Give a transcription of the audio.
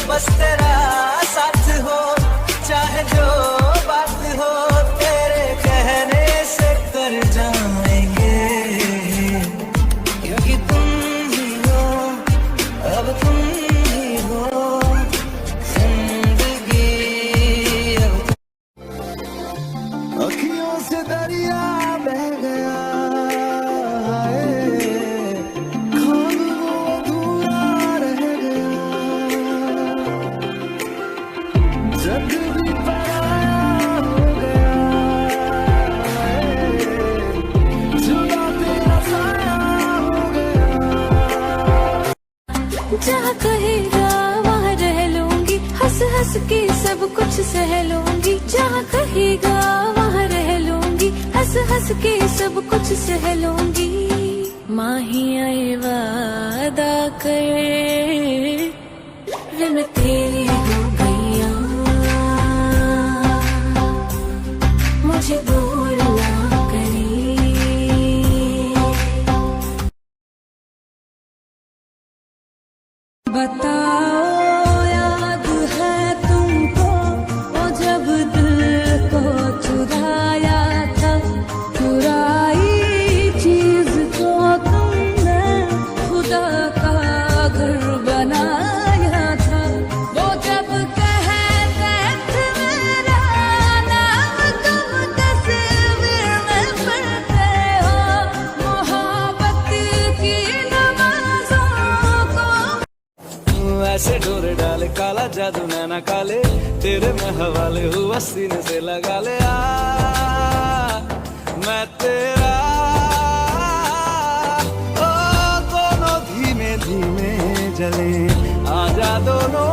बस तेरा साथ हो, चाहे जो बात हो, तेरे कहने से कर जाएंगे, क्योंकि तुम ही हो, अब तुम ही हो जिंदगी। अखियों से दरिया बह गया, ख्वाब वो अधूरा रह गया, जग भी पराया हो गया, जुदा तेरा साया हो गया। जहाँ कहेगा वहाँ रह लूंगी, हंस हंस के सब कुछ सह लूंगी। जहाँ कहेगा वहाँ रह लूंगी, हंस हंस के सब कुछ सह लूंगी। माही आए वादा कर वे मैं तेरी हो गईया, मुझे दूर ना करी। बताओ याद है तुमको वो जब दिल को चुराया था, चुराई चीज को तुमने खुदा का घर बनाया था। वो जब कहते थे मेरा नाम तुम तस्वीर में पढ़ते हो, मोहब्बत की नमाज़ों को ऐसे डोरे डाले काला जादू नैना काले, तेरे में हवाले हुआ सीने से लगा ले। मैं तेरा ओ दोनों धीमे धीमे जले, आजा दोनों